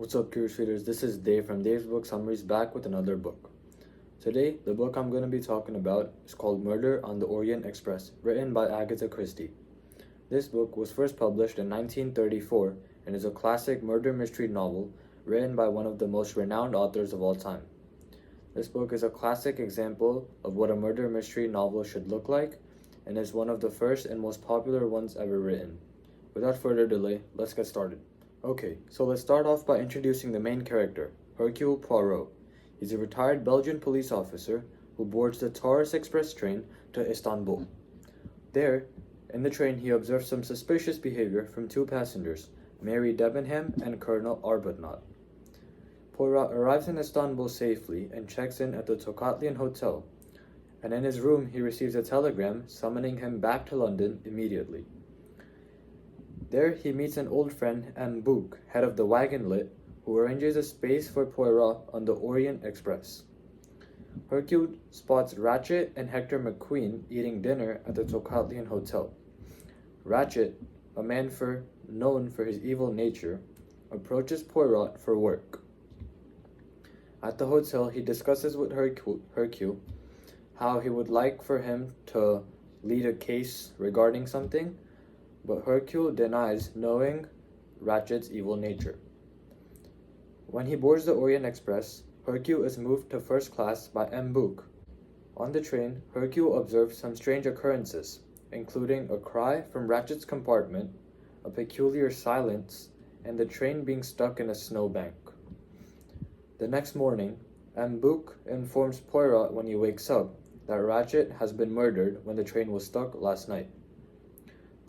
What's up, curious readers? This is Dave from Dave's Book Summaries back with another book. Today, the book I'm going to be talking about is called Murder on the Orient Express, written by Agatha Christie. This book was first published in 1934 and is a classic murder mystery novel written by one of the most renowned authors of all time. This book is a classic example of what a murder mystery novel should look like and is one of the first and most popular ones ever written. Without further delay, let's get started. Okay, so let's start off by introducing the main character, Hercule Poirot. He's a retired Belgian police officer who boards the Taurus Express train to Istanbul. There, in the train, he observes some suspicious behavior from two passengers, Mary Debenham and Colonel Arbuthnot. Poirot arrives in Istanbul safely and checks in at the Tocatlian Hotel, and in his room he receives a telegram summoning him back to London immediately. There he meets an old friend, Book, head of the wagon lit, who arranges a space for Poirot on the Orient Express. Hercule spots Ratchet and Hector McQueen eating dinner at the Tocatlian Hotel. Ratchet, a man known for his evil nature, approaches Poirot for work. At the hotel, he discusses with Hercule how he would like for him to lead a case regarding something, but Hercule denies knowing Ratchet's evil nature. When he boards the Orient Express, Hercule is moved to first class by Book. On the train, Hercule observes some strange occurrences, including a cry from Ratchet's compartment, a peculiar silence, and the train being stuck in a snowbank. The next morning, Book informs Poirot when he wakes up that Ratchet has been murdered when the train was stuck last night.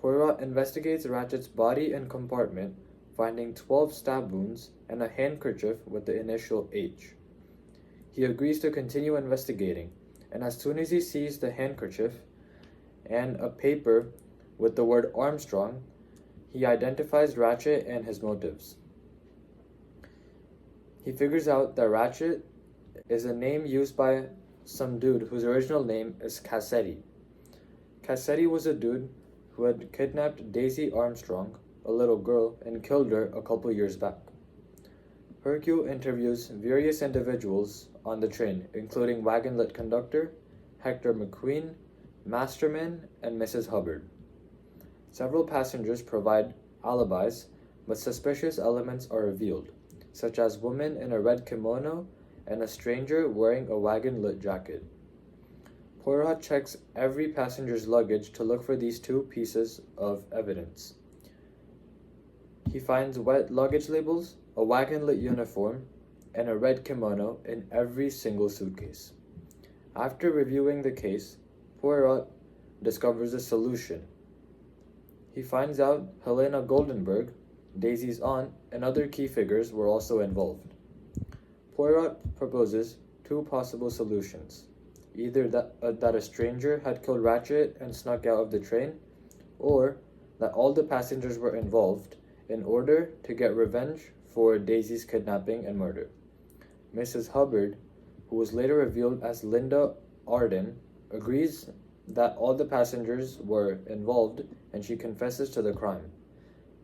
Poirot investigates Ratchet's body and compartment, finding 12 stab wounds and a handkerchief with the initial H. He agrees to continue investigating, and as soon as he sees the handkerchief and a paper with the word Armstrong, he identifies Ratchet and his motives. He figures out that Ratchet is a name used by some dude whose original name is Cassetti. Cassetti was a dude who had kidnapped Daisy Armstrong, a little girl, and killed her a couple years back. Hercule interviews various individuals on the train, including wagon-lit conductor, Hector McQueen, Masterman, and Mrs. Hubbard. Several passengers provide alibis, but suspicious elements are revealed, such as women in a red kimono and a stranger wearing a wagon-lit jacket. Poirot checks every passenger's luggage to look for these two pieces of evidence. He finds wet luggage labels, a wagon-lit uniform, and a red kimono in every single suitcase. After reviewing the case, Poirot discovers a solution. He finds out Helena Goldenberg, Daisy's aunt, and other key figures were also involved. Poirot proposes two possible solutions. Either that a stranger had killed Ratchet and snuck out of the train, or that all the passengers were involved in order to get revenge for Daisy's kidnapping and murder. Mrs. Hubbard, who was later revealed as Linda Arden, agrees that all the passengers were involved and she confesses to the crime.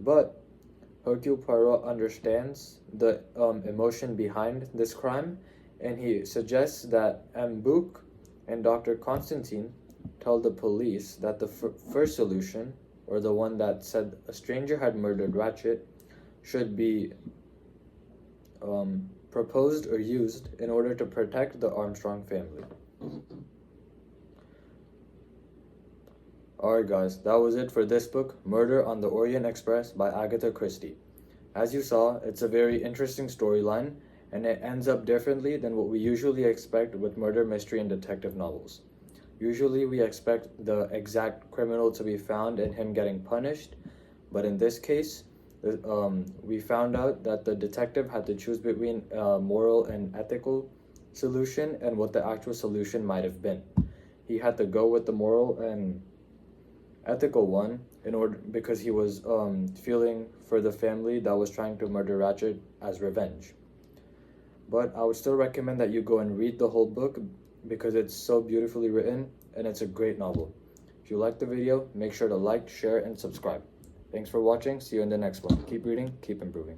But Hercule Poirot understands the emotion behind this crime, and he suggests that Book and Dr. Constantine tell the police that the first solution, or the one that said a stranger had murdered Ratchet, should be proposed or used in order to protect the Armstrong family. Alright guys, that was it for this book, Murder on the Orient Express by Agatha Christie. As you saw, it's a very interesting storyline, and it ends up differently than what we usually expect with murder mystery and detective novels. Usually we expect the exact criminal to be found and him getting punished, but in this case, we found out that the detective had to choose between a moral and ethical solution and what the actual solution might have been. He had to go with the moral and ethical one because he was feeling for the family that was trying to murder Ratchet as revenge. But I would still recommend that you go and read the whole book because it's so beautifully written and it's a great novel. If you liked the video, make sure to like, share, and subscribe. Thanks for watching. See you in the next one. Keep reading, keep improving.